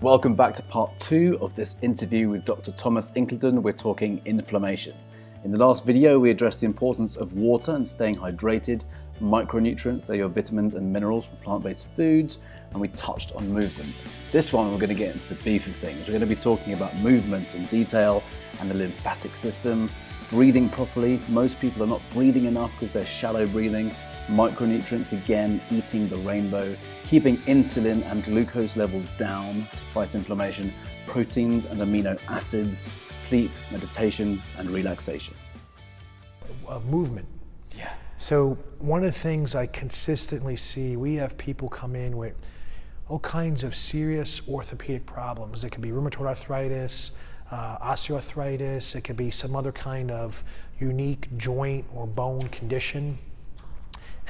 welcome back to part 2 of this interview with Dr. Thomas Incledon. We're talking inflammation. In the last video, we addressed the importance of water and staying hydrated, micronutrients, they're your vitamins and minerals from plant-based foods, and we touched on movement. This one, we're going to get into the beef of things. We're going to be talking about movement in detail and the lymphatic system, breathing properly. Most people are not breathing enough because they're shallow breathing. Micronutrients, again, eating the rainbow, keeping insulin and glucose levels down to fight inflammation, proteins and amino acids, sleep, meditation, and relaxation. Movement. Yeah. So one of the things I consistently see, we have people come in with all kinds of serious orthopedic problems. It could be rheumatoid arthritis, osteoarthritis, it could be some other kind of unique joint or bone condition.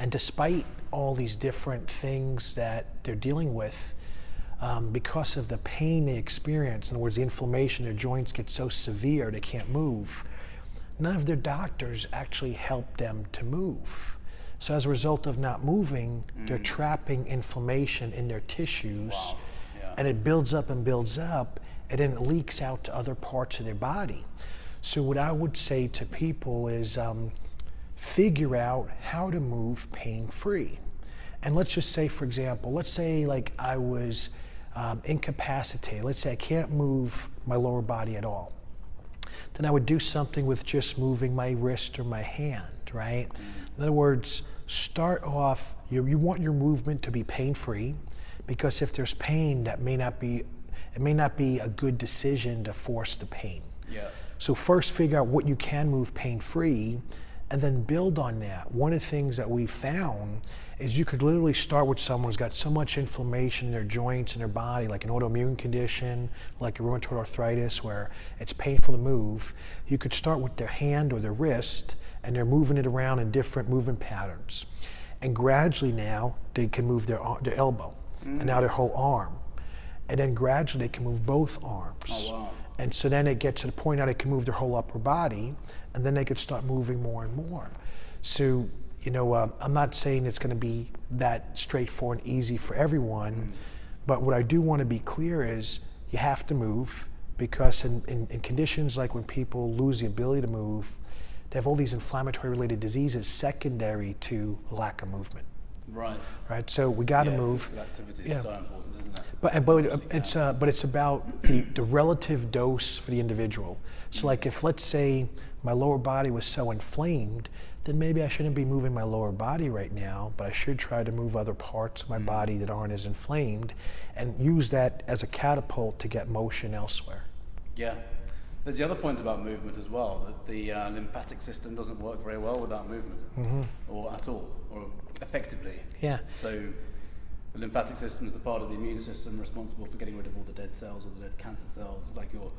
And despite all these different things that they're dealing with, because of the pain they experience, in other words, the inflammation, their joints get so severe they can't move, none of their doctors actually help them to move. So as a result of not moving, they're trapping inflammation in their tissues. Wow. Yeah. And it builds up and builds up, and then it leaks out to other parts of their body. So what I would say to people is, figure out how to move pain-free. And let's just say, for example, let's say like I was incapacitated. Let's say I can't move my lower body at all. Then I would do something with just moving my wrist or my hand, right? In other words, start off, you want your movement to be pain-free, because if there's pain, it may not be a good decision to force the pain. Yeah. So first figure out what you can move pain-free, and then build on that. One of the things that we found is you could literally start with someone who's got so much inflammation in their joints and their body, like an autoimmune condition, like a rheumatoid arthritis, where it's painful to move. You could start with their hand or their wrist, and they're moving it around in different movement patterns. And gradually now, they can move their elbow, and now their whole arm. And then gradually they can move both arms. Oh, wow. And so then it gets to the point now they can move their whole upper body, and then they could start moving more and more. So, you know, I'm not saying it's going to be that straightforward and easy for everyone, but what I do want to be clear is you have to move, because in conditions like when people lose the ability to move, they have all these inflammatory related diseases secondary to lack of movement. Right. Right. So we got to move. Physical activity is so important, isn't it? But it's about the relative dose for the individual. So like if, let's say, my lower body was so inflamed, then maybe I shouldn't be moving my lower body right now, but I should try to move other parts of my body that aren't as inflamed, and use that as a catapult to get motion elsewhere. Yeah. There's the other point about movement as well, that the lymphatic system doesn't work very well without movement, or at all, or effectively. Yeah. So the lymphatic system is the part of the immune system responsible for getting rid of all the dead cells or the dead cancer cells. It's like your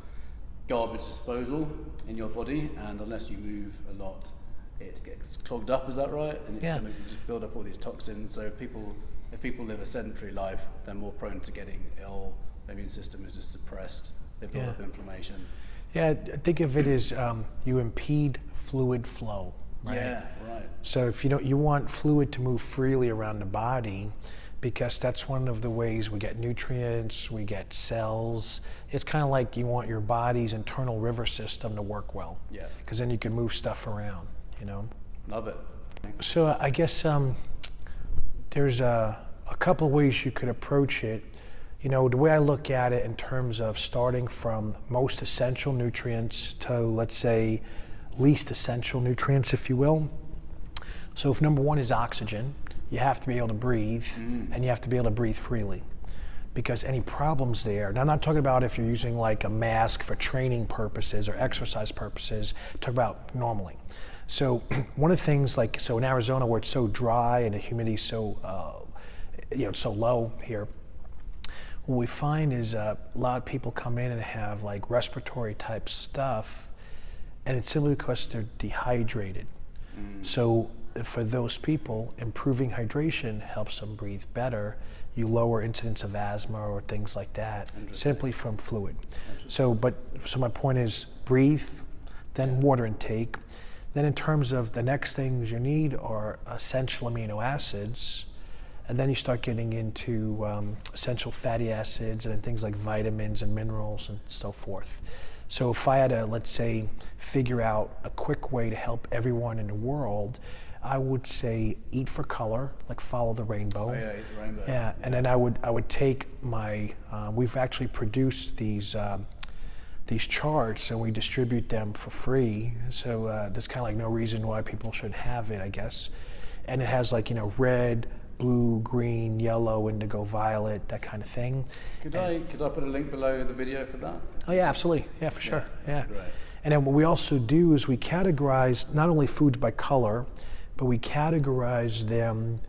garbage disposal in your body, and unless you move a lot, it gets clogged up, is that right? And it Yeah. kind of just build up all these toxins. So if people live a sedentary life, they're more prone to getting ill, their immune system is just suppressed, they build up inflammation. Yeah, think of it as you impede fluid flow. Right? Yeah, right. So if you want fluid to move freely around the body, because that's one of the ways we get nutrients, we get cells. It's kind of like you want your body's internal river system to work well. Yeah. Because then you can move stuff around, you know. Love it. So I guess there's a couple of ways you could approach it. You know, the way I look at it in terms of starting from most essential nutrients to, let's say, least essential nutrients, if you will. So if number one is oxygen, you have to be able to breathe, and you have to be able to breathe freely, because any problems there, now I'm not talking about if you're using like a mask for training purposes or exercise purposes, talk about normally. So one of the things, like, so in Arizona where it's so dry and the humidity so, so low here, what we find is a lot of people come in and have like respiratory type stuff, and it's simply because they're dehydrated. So for those people, improving hydration helps them breathe better. You lower incidence of asthma or things like that simply from fluid. So my point is breathe, then water intake. Then in terms of the next things you need are essential amino acids. And then you start getting into essential fatty acids and then things like vitamins and minerals and so forth. So if I had to, let's say, figure out a quick way to help everyone in the world, I would say eat for color, like follow the rainbow. Oh yeah, eat the rainbow. Yeah, and then I would take my, we've actually produced these charts and we distribute them for free. So there's kind of like no reason why people should have it, I guess. And it has like, red, blue, green, yellow, indigo, violet, that kind of thing. Could I put a link below the video for that? Oh yeah, absolutely. Yeah, for sure. Yeah. Great. And then what we also do is we categorize not only foods by color, but we categorize them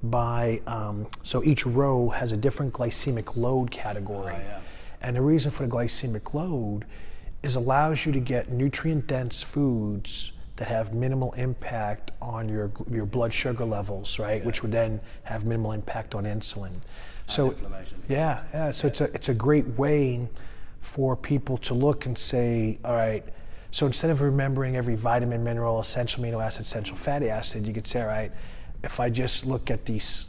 by, so each row has a different glycemic load category. Oh, yeah. And the reason for the glycemic load is allows you to get nutrient-dense foods that have minimal impact on your blood sugar levels, right? Yeah. Which would then have minimal impact on insulin. So inflammation. Yeah. So it's a great way for people to look and say, all right, so instead of remembering every vitamin, mineral, essential amino acid, essential fatty acid, you could say, all right, if I just look at these,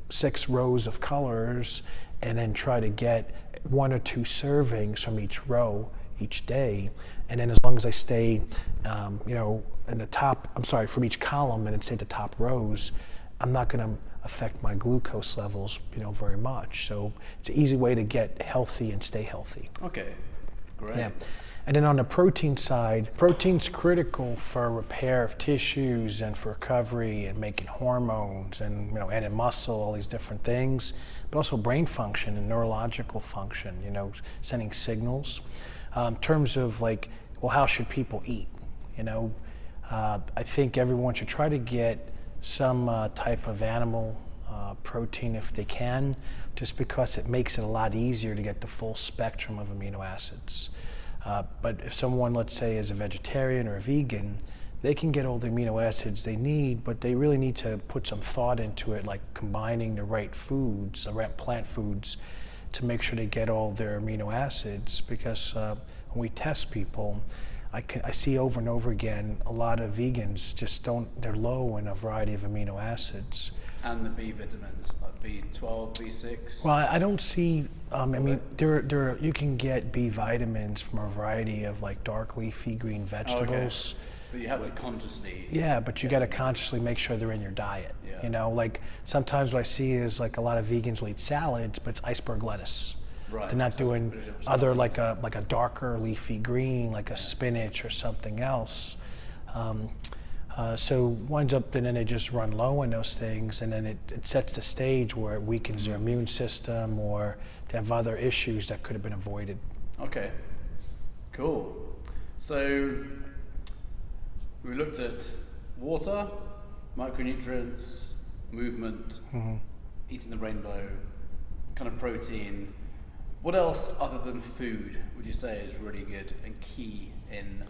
6 rows of colors and then try to get 1 or 2 servings from each row each day, and then as long as I stay, in the top, from each column and then say the top rows, I'm not going to affect my glucose levels, very much. So it's an easy way to get healthy and stay healthy. Okay, great. Yeah. And then on the protein side, protein's critical for repair of tissues and for recovery and making hormones and, adding muscle, all these different things, but also brain function and neurological function, sending signals. In terms of like, well, how should people eat? I think everyone should try to get some type of animal protein if they can, just because it makes it a lot easier to get the full spectrum of amino acids. But if someone, let's say, is a vegetarian or a vegan, they can get all the amino acids they need, but they really need to put some thought into it, like combining the right foods, the right plant foods, to make sure they get all their amino acids. Because when we test people, I see over and over again, a lot of vegans they're low in a variety of amino acids. And the B vitamins, like B12, B6? Well, I don't see, you can get B vitamins from a variety of like dark leafy green vegetables. Okay. But you have to consciously. Yeah, but you got to consciously make sure they're in your diet. Yeah. Like sometimes what I see is like a lot of vegans will eat salads, but it's iceberg lettuce. Right. They're not doing other like a darker leafy green, like a spinach or something else. So winds up, and then they just run low on those things, and then it sets the stage where it weakens their immune system, or they have other issues that could have been avoided. Okay, cool. So we looked at water, micronutrients, movement, eating the rainbow, kind of protein. What else other than food would you say is really good and key in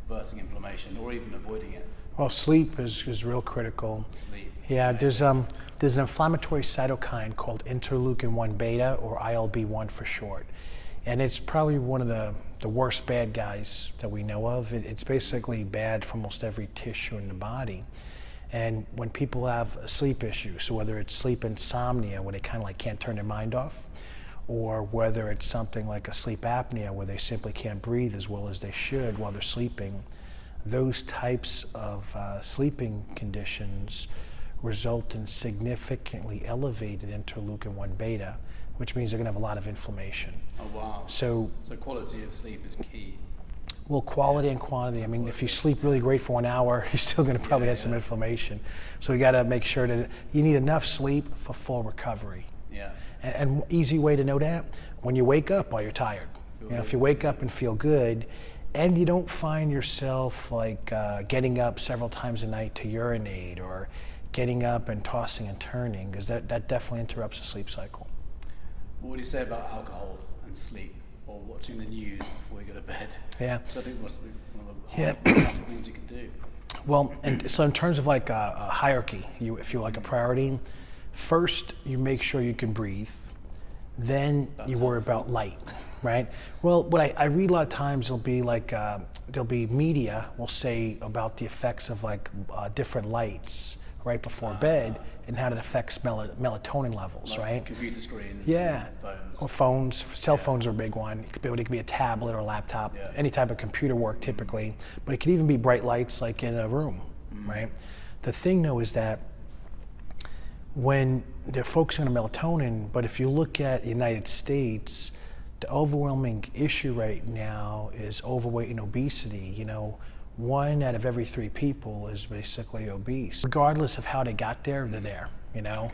reversing inflammation or even avoiding it? Well, sleep is real critical. Sleep. Yeah, there's an inflammatory cytokine called interleukin-1 beta, or ILB1 for short. And it's probably one of the worst bad guys that we know of. It's basically bad for almost every tissue in the body. And when people have a sleep issue, so whether it's sleep insomnia, where they kind of like can't turn their mind off, or whether it's something like a sleep apnea, where they simply can't breathe as well as they should while they're sleeping, those types of sleeping conditions result in significantly elevated interleukin-1 beta, which means they're going to have a lot of inflammation. Oh, wow. So quality of sleep is key. Well, quality and quantity. I mean, if you sleep really great for 1 hour, you're still going to probably have some inflammation. So we got to make sure that you need enough sleep for full recovery. Yeah. And easy way to know that, when you wake up while you're tired. If you wake up and feel good, and you don't find yourself like getting up several times a night to urinate, or getting up and tossing and turning, because that definitely interrupts the sleep cycle. What would you say about alcohol and sleep, or watching the news before you go to bed? Yeah. So I think must be one of the hardest things you can do. Well, and so in terms of like a hierarchy, if you like a priority, first you make sure you can breathe, then you worry about light, right? Well, what I read a lot of times, there'll be media will say about the effects of like different lights, right before bed and how it affects melatonin levels, like right? computer screens, Yeah, phones. or phones. Cell phones are a big one. It could be a tablet or a laptop, any type of computer work typically, but it could even be bright lights like in a room, right? The thing though is that when they're focusing on melatonin, but if you look at the United States, the overwhelming issue right now is overweight and obesity. 1 out of every 3 people is basically obese. Regardless of how they got there, they're there, Okay.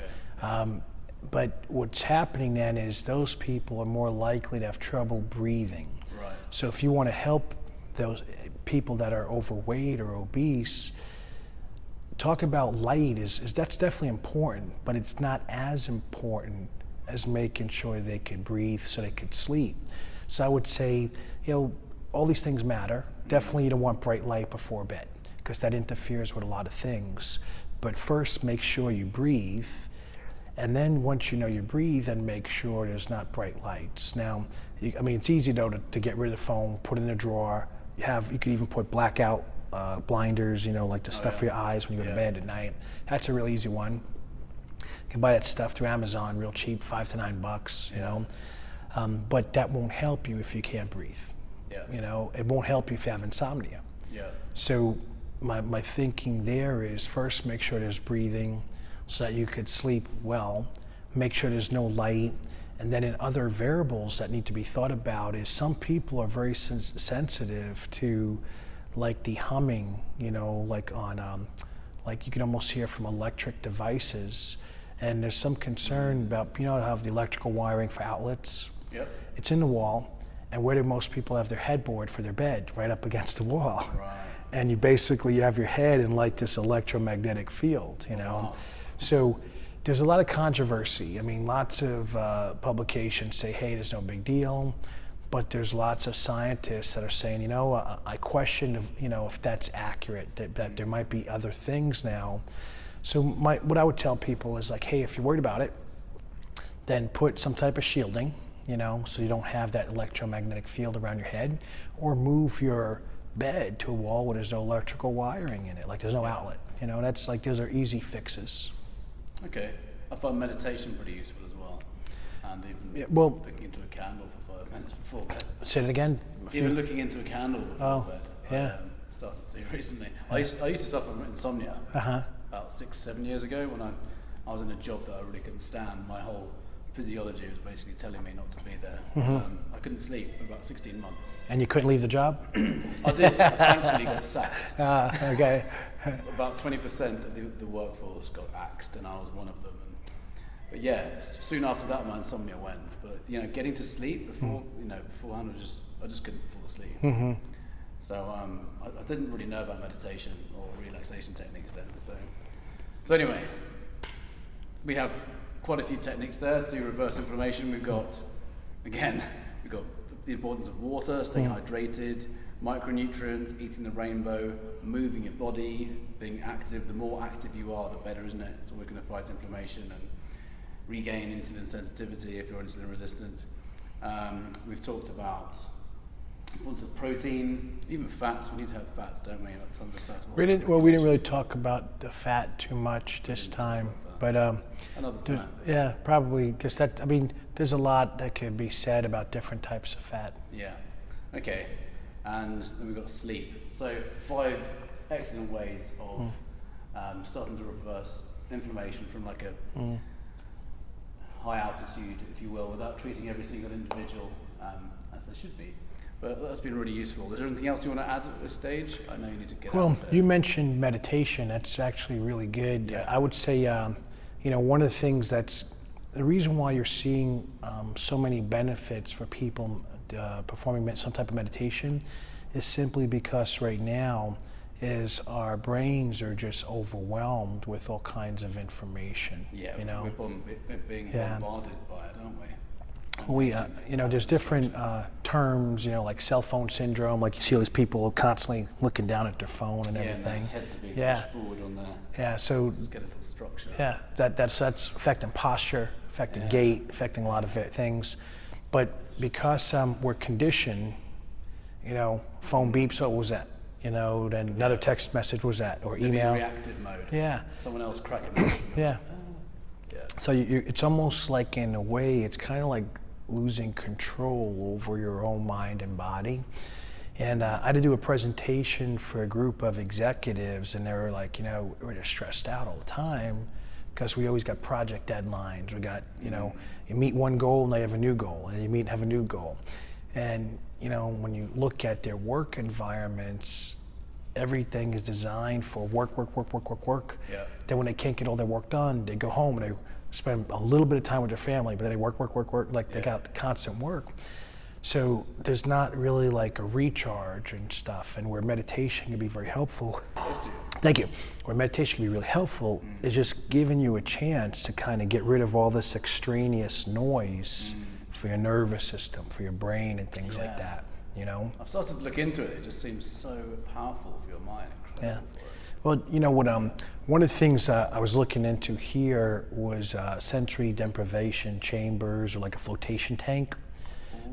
But what's happening then is those people are more likely to have trouble breathing. Right. So if you want to help those people that are overweight or obese, talk about light is that's definitely important, but it's not as important as making sure they could breathe so they could sleep. So I would say, all these things matter. Definitely you don't want bright light before bed because that interferes with a lot of things. But first make sure you breathe. And then once you know you breathe, then make sure there's not bright lights. Now, it's easy though to get rid of the phone, put it in a drawer. You could even put blackout blinders, like the stuff for your eyes when you go to bed at night. That's a real easy one. You can buy that stuff through Amazon, real cheap, $5 to $9, but that won't help you if you can't breathe. Yeah. It won't help you if you have insomnia. Yeah. So my thinking there is first make sure there's breathing so that you could sleep well, make sure there's no light, and then in other variables that need to be thought about is some people are very sensitive to like the humming, like on, like you can almost hear from electric devices. And there's some concern about, how the electrical wiring for outlets. Yep. It's in the wall. And where do most people have their headboard for their bed? Right up against the wall. Right. And you have your head in like this electromagnetic field, Wow. So there's a lot of controversy. Lots of publications say, hey, there's no big deal. But there's lots of scientists that are saying, I question if that's accurate, that there might be other things now. So what I would tell people is like, hey, if you're worried about it, then put some type of shielding, so you don't have that electromagnetic field around your head, or move your bed to a wall where there's no electrical wiring in it, like there's no outlet. That's like, those are easy fixes. Okay. I find meditation pretty useful as well. And even looking into a candle for 5 minutes before bed. Say it again. Even looking into a candle before bed. Yeah. I started to recently. I used to suffer from insomnia about 6-7 years ago when I was in a job that I really couldn't stand. My whole physiology was basically telling me not to be there. I couldn't sleep for about 16 months. And you couldn't leave the job? I did. I thankfully got sacked. Okay. About 20% of the workforce got axed, and I was one of them. But yeah, soon after that, my insomnia went. But getting to sleep beforehand I just couldn't fall asleep. So I didn't really know about meditation or relaxation techniques then. So anyway, we have quite a few techniques there to reverse inflammation. We've got the importance of water, staying hydrated, micronutrients, eating the rainbow, moving your body, being active. The more active you are, the better, isn't it? So we're going to fight inflammation and regain insulin sensitivity if you're insulin resistant. We've talked about the importance of protein, even fats. We need to have fats, don't we? Like tons of fats. We didn't really talk about the fat too much this time, but another time. Yeah, probably because there's a lot that could be said about different types of fat. Yeah. Okay. And then we've got sleep. So 5 excellent ways of starting to reverse inflammation from like a high altitude, if you will, without treating every single individual as they should be. But that's been really useful. Is there anything else you want to add at this stage? I know you need to get out. Well, you mentioned meditation. That's actually really good. Yeah. I would say, one of the things that's the reason why you're seeing so many benefits for people performing some type of meditation is simply because right now our brains are just overwhelmed with all kinds of information. Yeah, we're being bombarded by it, aren't we? There's different terms, like cell phone syndrome, like you see all these people constantly looking down at their phone and everything. And their heads are being pushed forward on their so skeletal structure. Yeah, that's affecting posture, affecting gait, affecting a lot of things. But because we're conditioned, phone beeps, so what was that? you know, then another text message was that, or Maybe email. reactive mode. Yeah. Someone else cracking them. Yeah. Yeah. So it's almost like, in a way, it's kind of like losing control over your own mind and body. And I had to do a presentation for a group of executives, and they were like, you know, we're just stressed out all the time because we always got project deadlines. We got, you know, you meet one goal and they have a new goal, and you meet and have a new goal. And, you know, when you look at their work environments, everything is designed for work. Yeah. Then when they can't get all their work done, they go home and they spend a little bit of time with their family, but then they work, like they got constant work. So there's not really like a recharge and stuff, and where meditation can be very helpful. Thank you. Where meditation can be really helpful is just giving you a chance to kind of get rid of all this extraneous noise for your nervous system, for your brain and things like that, you know? I've started to look into it. It just seems so powerful for your mind. Incredible. Yeah. Well, you know what? One of the things I was looking into here was sensory deprivation chambers, or like a flotation tank.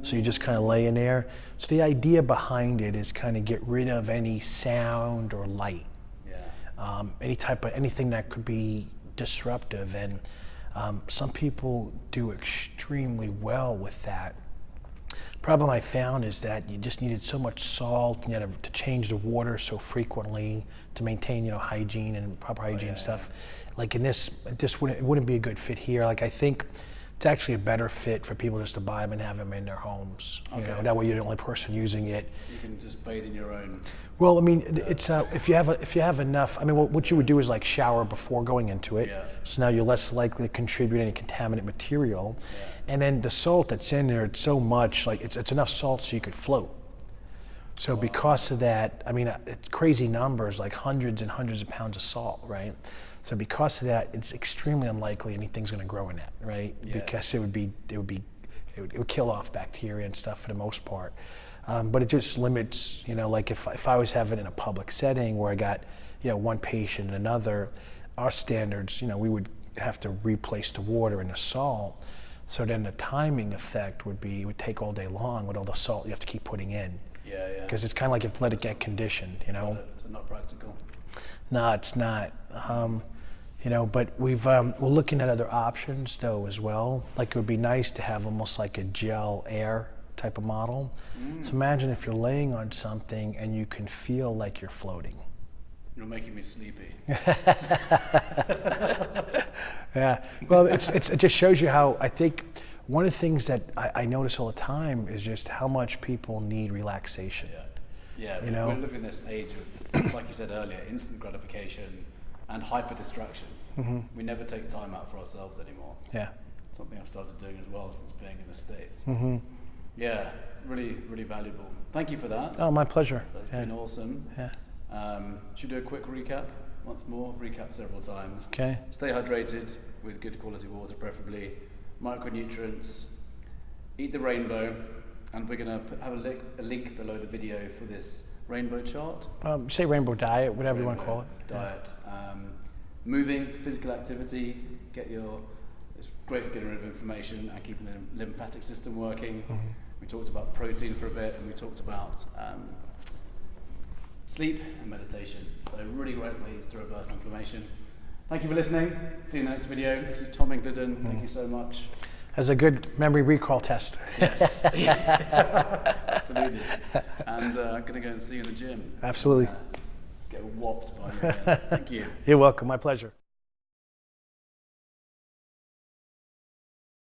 So you just kind of lay in there. So the idea behind it is kind of get rid of any sound or light, anything that could be disruptive. And some people do extremely well with that. Problem I found is that you just needed so much salt, and you had to change the water so frequently to maintain, you know, hygiene and proper hygiene and stuff. Like in this, it wouldn't be a good fit here. Like I think it's actually a better fit for people just to buy them and have them in their homes. You know, that way you're the only person using it. You can just bathe in your own. Well, I mean, it's if you have enough. I mean, what you would do is like shower before going into it. Yeah. So now you're less likely to contribute any contaminant material. And then the salt that's in there, it's so much, like it's enough salt so you could float. So because of that, I mean, it's crazy numbers, like hundreds and hundreds of pounds of salt, right? So because of that, it's extremely unlikely anything's going to grow in that, right? Yeah. Because it would kill off bacteria and stuff for the most part. But it just limits, you know, like if I was having it in a public setting where I got, you know, one patient and another, our standards, you know, we would have to replace the water and the salt. So then the timing effect would take all day long with all the salt you have to keep putting in. Yeah. Because it's kind of like you have to let it get conditioned, you know? So not practical. No, it's not. You know, but we're looking at other options though as well. Like it would be nice to have almost like a gel air type of model. So imagine if you're laying on something and you can feel like you're floating. You're making me sleepy. Yeah. Well, it just shows you how, I think one of the things that I notice all the time is just how much people need relaxation. Yeah. You know? We're living in this age of, like you said earlier, instant gratification and hyper distraction. We never take time out for ourselves anymore. Yeah. Something I've started doing as well since being in the States. Yeah, really, really valuable. Thank you for that. Oh, my pleasure. That's been awesome. Yeah. Should we do a quick recap once more? Recap several times. Okay. Stay hydrated with good quality water, preferably. Micronutrients. Eat the rainbow. And we're going to have a link below the video for this rainbow chart. Say rainbow diet, whatever you want to call it. Diet. Moving, physical activity. It's great for getting rid of inflammation and keeping the lymphatic system working. We talked about protein for a bit, and we talked about sleep and meditation. So really great ways to reverse inflammation. Thank you for listening. See you in the next video. This is Tom Incledon. Thank you so much. As a good memory recall test. Yes. Absolutely. And I'm going to go and see you in the gym. Absolutely. Get whopped by you again. Thank you. You're welcome. My pleasure.